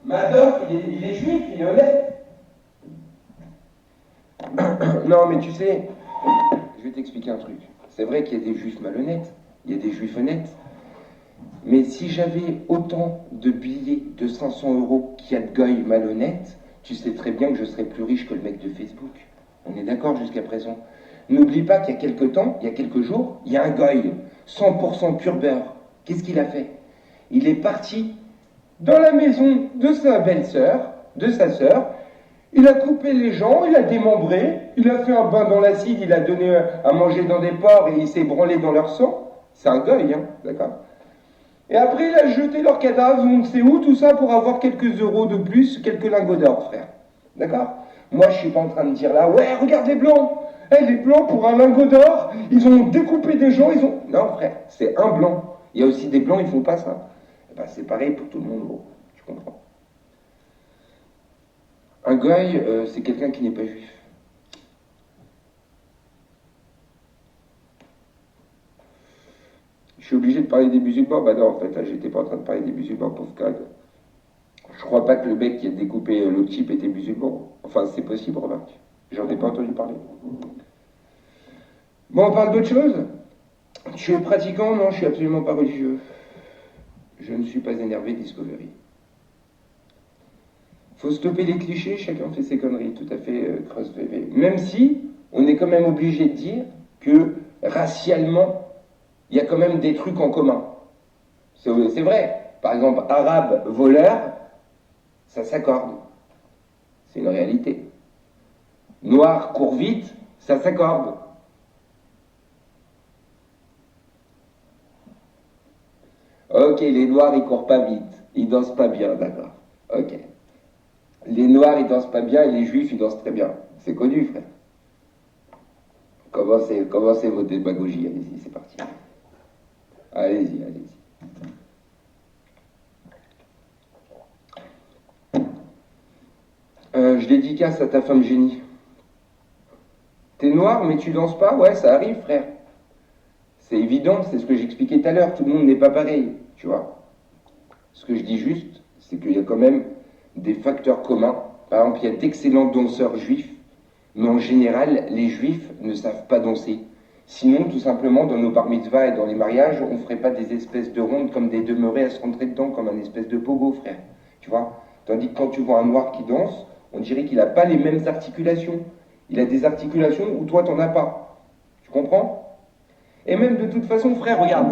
Madoff, il est juif, il est honnête. Non, mais tu sais, je vais t'expliquer un truc. C'est vrai qu'il y a des juifs malhonnêtes, il y a des juifs honnêtes. Mais si j'avais autant de billets de 500 euros qu'il y a de goy malhonnêtes, tu sais très bien que je serais plus riche que le mec de Facebook. On est d'accord jusqu'à présent. N'oublie pas qu'il y a quelques temps, il y a quelques jours, il y a un goy, 100% pur beurre. Qu'est-ce qu'il a fait? Il est parti dans la maison de sa belle-sœur, de sa sœur, il a coupé les gens, il a démembré, il a fait un bain dans l'acide, il a donné à manger dans des porcs et il s'est branlé dans leur sang. C'est un goy, hein, d'accord? Et après, il a jeté leur cadavre, on ne sait où, tout ça pour avoir quelques euros de plus, quelques lingots d'or, frère. D'accord? Moi, je suis pas en train de dire là, ouais, regarde les blancs. Les blancs, pour un lingot d'or, ils ont découpé des gens, ils ont... Non, frère, c'est un blanc. Il y a aussi des blancs, ils font pas ça. Eh ben, c'est pareil pour tout le monde, gros. Tu comprends? Un goy, c'est quelqu'un qui n'est pas juif. Je suis obligé de parler des musulmans? Bah non, en fait, là, j'étais pas en train de parler des musulmans, pauvre cag. Je crois pas que le mec qui a découpé le chip était musulman. Enfin, c'est possible, remarque. J'en ai pas entendu parler. Bon, on parle d'autre chose? Tu es pratiquant? Non, je suis absolument pas religieux. Je ne suis pas énervé, Discovery. Faut stopper les clichés, chacun fait ses conneries, tout à fait, Cross VV. Même si, on est quand même obligé de dire que, racialement, il y a quand même des trucs en commun. C'est vrai. Par exemple, arabe, voleur, ça s'accorde. C'est une réalité. Noir, court vite, ça s'accorde. Ok, les noirs, ils courent pas vite. Ils dansent pas bien, d'accord. Ok. Les noirs, ils dansent pas bien et les juifs, ils dansent très bien. C'est connu, frère. Commencez vos démagogies. Allez-y, c'est parti. Allez-y, allez-y. Je dédicace à ta femme génie. T'es noir, mais tu danses pas? Ouais, ça arrive, frère. C'est évident, c'est ce que j'expliquais tout à l'heure. Tout le monde n'est pas pareil, tu vois. Ce que je dis juste, c'est qu'il y a quand même des facteurs communs. Par exemple, il y a d'excellents danseurs juifs, mais en général, les juifs ne savent pas danser. Sinon, tout simplement, dans nos bar mitzvahs et dans les mariages, on ne ferait pas des espèces de rondes comme des demeurés à se rentrer dedans, comme un espèce de pogo, frère. Tu vois? Tandis que quand tu vois un noir qui danse, on dirait qu'il n'a pas les mêmes articulations. Il a des articulations où toi, t'en as pas. Tu comprends? Et même de toute façon, frère, regarde.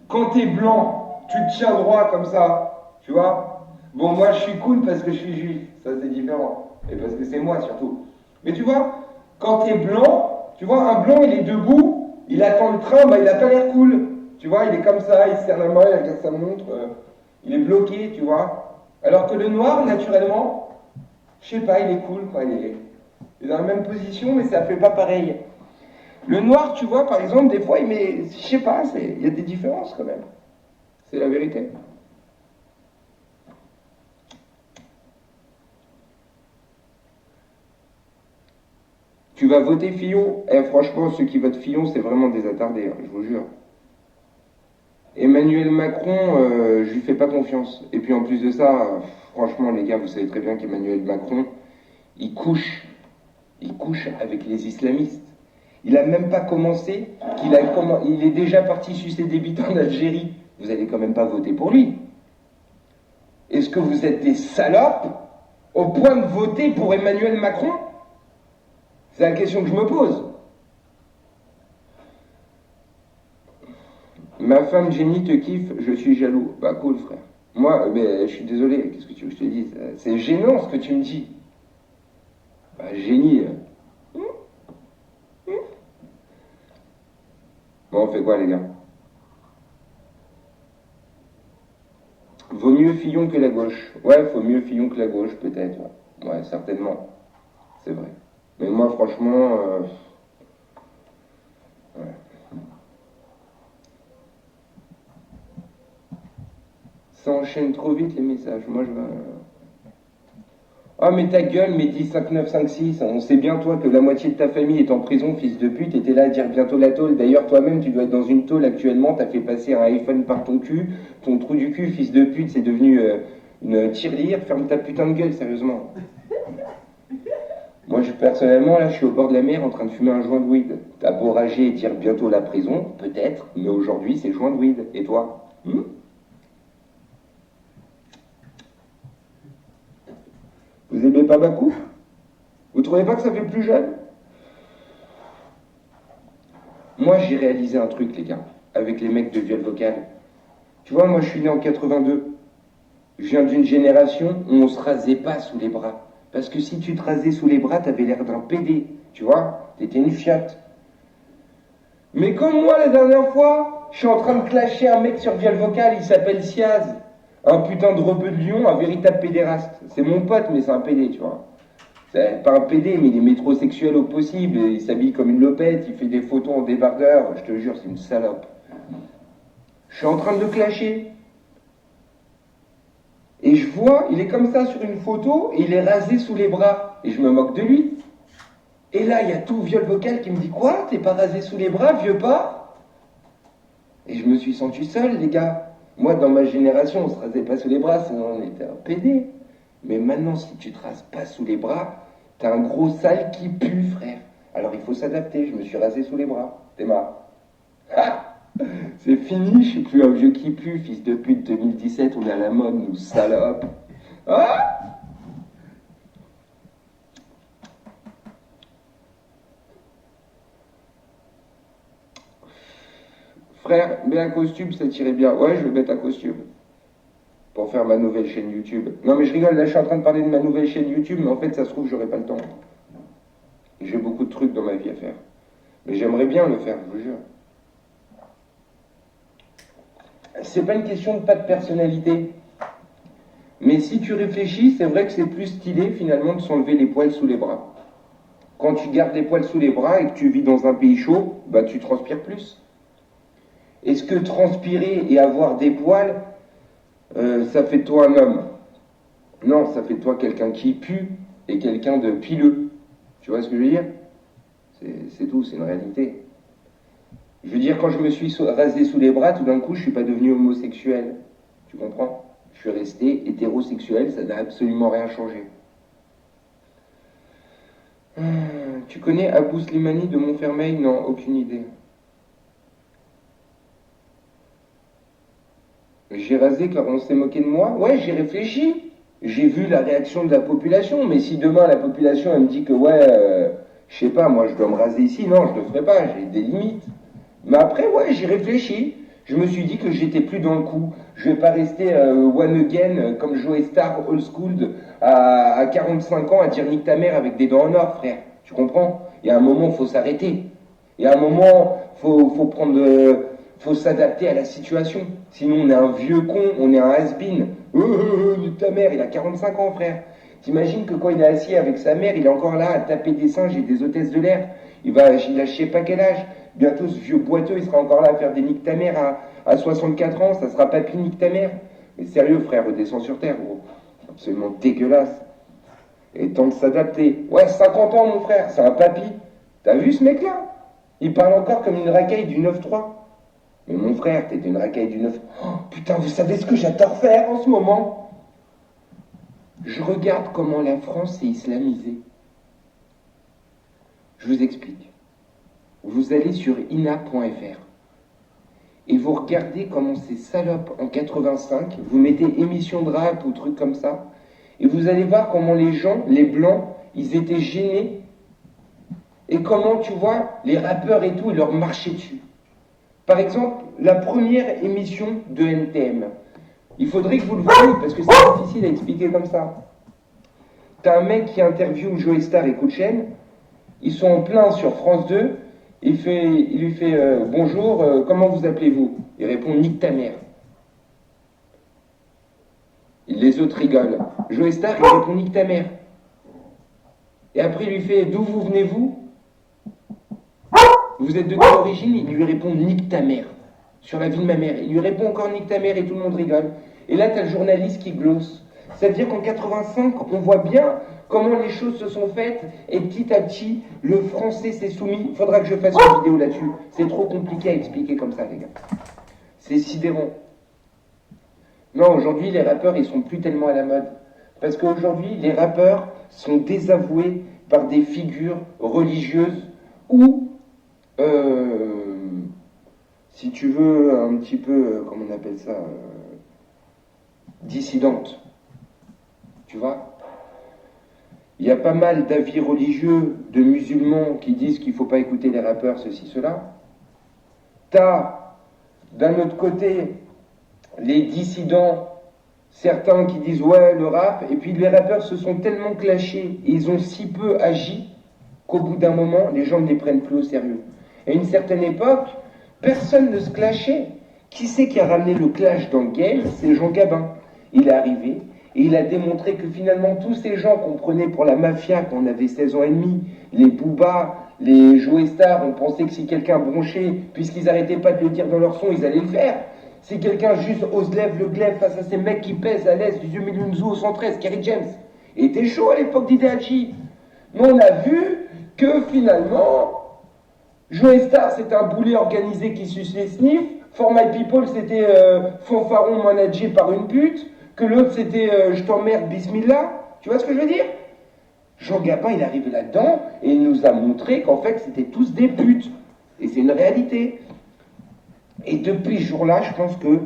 Quand t'es blanc, tu te tiens droit comme ça, tu vois? Bon, moi, je suis cool parce que je suis juif. Ça, c'est différent. Et parce que c'est moi, surtout. Mais tu vois, quand t'es blanc, tu vois, un blanc, il est debout, il attend le train, bah, il a pas l'air cool. Tu vois, il est comme ça, il se serre la main, il regarde sa montre, il est bloqué, tu vois. Alors que le noir, naturellement, je sais pas, il est cool, quoi. Il est dans la même position, mais ça fait pas pareil. Le noir, tu vois, par exemple, des fois, il met, je sais pas, il y a des différences quand même. C'est la vérité. Tu vas voter Fillon? Franchement, ceux qui votent Fillon, c'est vraiment des attardés, hein, je vous jure. Emmanuel Macron, je lui fais pas confiance. Et puis en plus de ça, franchement, les gars, vous savez très bien qu'Emmanuel Macron, il couche, il couche avec les islamistes. Il a même pas commencé, il est déjà parti sucer des bites en Algérie. Vous allez quand même pas voter pour lui. Est-ce que vous êtes des salopes au point de voter pour Emmanuel Macron? C'est la question que je me pose. Ma femme Jenny te kiffe, je suis jaloux. Bah cool, frère. Moi, je suis désolé, qu'est-ce que tu veux que je te dise? C'est gênant ce que tu me dis. Bah Jenny. Bon, on fait quoi les gars? Vaut mieux Fillon que la gauche. Ouais, faut mieux Fillon que la gauche, peut-être. Ouais, certainement. C'est vrai. Mais moi, franchement, ouais. Ça enchaîne trop vite les messages. Moi, je vais... Ah, mais ta gueule, Mehdi 5956, on sait bien, toi, que la moitié de ta famille est en prison, fils de pute, et t'es là à dire bientôt la tôle. D'ailleurs, toi-même, tu dois être dans une tôle actuellement, t'as fait passer un iPhone par ton cul, ton trou du cul, fils de pute, c'est devenu une tirelire. Ferme ta putain de gueule, sérieusement. Moi, personnellement, là, je suis au bord de la mer en train de fumer un joint de weed. T'as beau rager et dire bientôt la prison, peut-être, mais aujourd'hui, c'est joint de weed. Et toi? Vous aimez pas Bakou? Vous trouvez pas que ça fait plus jeune? Moi, j'ai réalisé un truc, les gars, avec les mecs de viol vocal. Tu vois, moi, je suis né en 82. Je viens d'une génération où on se rasait pas sous les bras. Parce que si tu te rasais sous les bras, t'avais l'air d'un PD. Tu vois? T'étais une fiotte. Mais comme moi, la dernière fois, je suis en train de clasher un mec sur viol vocal, il s'appelle Siaz. Un putain de rebeu de Lyon, un véritable pédéraste. C'est mon pote, mais c'est un PD, tu vois. C'est pas un PD, mais il est métrosexuel au possible. Il s'habille comme une lopette, il fait des photos en débardeur. Je te jure, c'est une salope. Je suis en train de le clasher. Et je vois, il est comme ça sur une photo, et il est rasé sous les bras. Et je me moque de lui. Et là, il y a tout viol vocal qui me dit: Quoi? T'es pas rasé sous les bras, vieux pas? Et je me suis senti seul, les gars. Moi, dans ma génération, on se rasait pas sous les bras, sinon on était un PD. Mais maintenant, si tu te rases pas sous les bras, t'as un gros sale qui pue, frère. Alors il faut s'adapter, je me suis rasé sous les bras. T'es marre. Ah, c'est fini, je suis plus un vieux qui pue, fils de pute 2017, on est à la mode, nous salopes. Ah, frère, mets un costume, ça tirait bien. Ouais, je vais mettre un costume. Pour faire ma nouvelle chaîne YouTube. Non mais je rigole, là je suis en train de parler de ma nouvelle chaîne YouTube, mais en fait ça se trouve j'aurai pas le temps. J'ai beaucoup de trucs dans ma vie à faire. Mais j'aimerais bien le faire, je vous jure. C'est pas une question de pas de personnalité. Mais si tu réfléchis, c'est vrai que c'est plus stylé finalement de s'enlever les poils sous les bras. Quand tu gardes les poils sous les bras et que tu vis dans un pays chaud, bah tu transpires plus. Est-ce que transpirer et avoir des poils, ça fait de toi un homme? Non, ça fait de toi quelqu'un qui pue et quelqu'un de pileux. Tu vois ce que je veux dire? C'est tout, c'est une réalité. Je veux dire, quand je me suis rasé sous les bras, tout d'un coup, je suis pas devenu homosexuel. Tu comprends? Je suis resté hétérosexuel, ça n'a absolument rien changé. Tu connais Abou Slimani de Montfermeil? Non, aucune idée. J'ai rasé car on s'est moqué de moi? Ouais, j'ai réfléchi. J'ai vu la réaction de la population, mais si demain la population elle me dit que ouais, je sais pas, moi je dois me raser ici, non, je le ferai pas, j'ai des limites. Mais après, ouais, j'y réfléchis. Je me suis dit que j'étais plus dans le coup. Je vais pas rester one again comme Joey Star old school à 45 ans à dire nique ta mère avec des dents en or, frère. Tu comprends? Il y a un moment, faut s'arrêter. Il y a un moment, faut prendre, faut s'adapter à la situation. Sinon, on est un vieux con, on est un has-been. Nique ta mère, il a 45 ans, frère. T'imagines que quand il est assis avec sa mère, il est encore là à taper des singes et des hôtesses de l'air. Il a je sais pas quel âge. Bientôt, ce vieux boiteux, il sera encore là à faire des nique ta mère à 64 ans. Ça sera papy nique ta mère. Mais sérieux, frère, redescends sur terre, gros. Absolument dégueulasse. Et temps de s'adapter. Ouais, 50 ans, mon frère, c'est un papy. T'as vu ce mec-là? Il parle encore comme une racaille du 9-3. Mais mon frère, t'étais une racaille du 9. Oh, putain, vous savez ce que j'adore faire en ce moment? Je regarde comment la France s'est islamisée. Je vous explique. Vous allez sur ina.fr et vous regardez comment ces salopes en 85, vous mettez émission de rap ou trucs comme ça, et vous allez voir comment les gens, les blancs, ils étaient gênés, et comment, tu vois, les rappeurs et tout, ils leur marchaient dessus. Par exemple, la première émission de NTM. Il faudrait que vous le voyez, parce que c'est difficile à expliquer comme ça. T'as un mec qui interviewe Joey Star et Kouchen, ils sont en plein sur France 2, il lui fait bonjour, comment vous appelez-vous? Il répond nique ta mère. Les autres rigolent. Joey Star, il répond nique ta mère. Et après, il lui fait d'où vous venez-vous? Vous êtes de quelle origine? Il lui répond nique ta mère. Sur la vie de ma mère. Il lui répond encore nique ta mère et tout le monde rigole. Et là, t'as le journaliste qui glosse. C'est-à-dire qu'en 85, on voit bien comment les choses se sont faites, et petit à petit, le français s'est soumis. Il faudra que je fasse une vidéo là-dessus. C'est trop compliqué à expliquer comme ça, les gars. C'est sidérant. Non, aujourd'hui, les rappeurs, ils sont plus tellement à la mode. Parce qu'aujourd'hui, les rappeurs sont désavoués par des figures religieuses ou, si tu veux, un petit peu, comment on appelle ça, dissidentes. Tu vois? Il y a pas mal d'avis religieux de musulmans qui disent qu'il ne faut pas écouter les rappeurs, ceci, cela. T'as, d'un autre côté, les dissidents, certains qui disent ouais le rap, et puis les rappeurs se sont tellement clashés et ils ont si peu agi qu'au bout d'un moment les gens ne les prennent plus au sérieux. À une certaine époque, personne ne se clashait. Qui c'est qui a ramené le clash dans le game? C'est Jean Gabin. Il est arrivé et il a démontré que finalement tous ces gens qu'on prenait pour la mafia quand on avait 16 ans et demi, les Booba, les Joe Star, on pensait que si quelqu'un bronchait, puisqu'ils n'arrêtaient pas de le dire dans leur son, ils allaient le faire. Si quelqu'un juste ose lève le glaive face à ces mecs qui pèsent à l'aise du Dieu Milunzu au 113, Kerry James, était chaud à l'époque d'Idealji. Mais on a vu que finalement, Joe Star c'était un boulet organisé qui suce les sniffs, For My People c'était fanfaron managé par une pute, que l'autre c'était je t'emmerde, bismillah. Tu vois ce que je veux dire? Jean Gabin il arrive là-dedans et il nous a montré qu'en fait c'était tous des putes. Et c'est une réalité. Et depuis ce jour-là, je pense que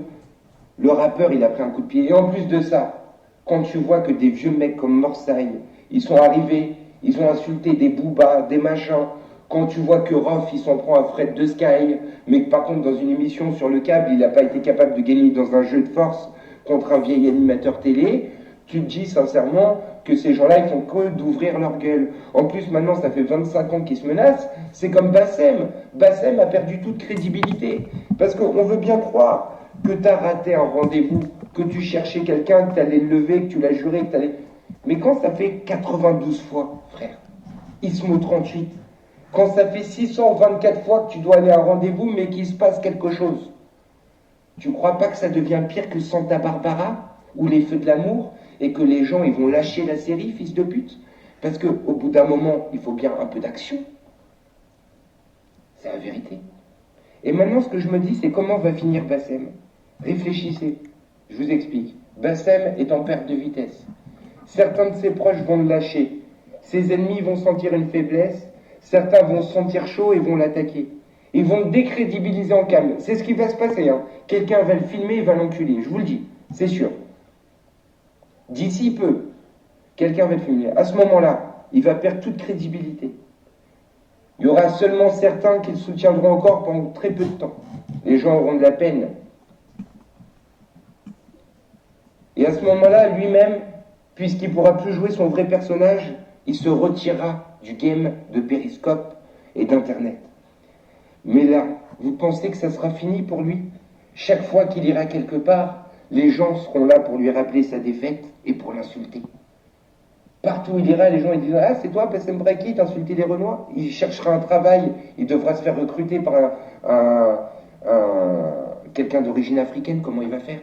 le rappeur, il a pris un coup de pied. Et en plus de ça, quand tu vois que des vieux mecs comme Morsaille, ils sont arrivés, ils ont insulté des Booba, des machins. Quand tu vois que Rof, il s'en prend à Fred de Sky, mais que par contre, dans une émission sur le câble, il n'a pas été capable de gagner dans un jeu de force contre un vieil animateur télé, tu te dis sincèrement que ces gens-là, ils font que d'ouvrir leur gueule. En plus, maintenant, ça fait 25 ans qu'ils se menacent. C'est comme Bassem. Bassem a perdu toute crédibilité. Parce qu'on veut bien croire que tu as raté un rendez-vous, que tu cherchais quelqu'un, que tu allais le lever, que tu l'as juré, que tu allais... Mais quand ça fait 92 fois, frère, Ismo 38, quand ça fait 624 fois que tu dois aller à un rendez-vous, mais qu'il se passe quelque chose, tu crois pas que ça devient pire que Santa Barbara ou les Feux de l'amour et que les gens ils vont lâcher la série, fils de pute? Parce qu'au bout d'un moment, il faut bien un peu d'action. C'est la vérité. Et maintenant, ce que je me dis, c'est comment va finir Bassem. Réfléchissez. Je vous explique. Bassem est en perte de vitesse. Certains de ses proches vont le lâcher. Ses ennemis vont sentir une faiblesse. Certains vont se sentir chaud et vont l'attaquer. Ils vont le décrédibiliser en calme. C'est ce qui va se passer. Hein. Quelqu'un va le filmer et va l'enculer. Je vous le dis. C'est sûr. D'ici peu, quelqu'un va le filmer. À ce moment-là, il va perdre toute crédibilité. Il y aura seulement certains qui le soutiendront encore pendant très peu de temps. Les gens auront de la peine. Et à ce moment-là, lui-même, puisqu'il ne pourra plus jouer son vrai personnage, il se retirera du game de Periscope et d'Internet. Mais là, vous pensez que ça sera fini pour lui? Chaque fois qu'il ira quelque part, les gens seront là pour lui rappeler sa défaite et pour l'insulter. Partout où il ira, les gens ils disent « Ah, c'est toi, Bassem Braki, t'as insulté les Renois ?» Il cherchera un travail, il devra se faire recruter par quelqu'un d'origine africaine, comment il va faire?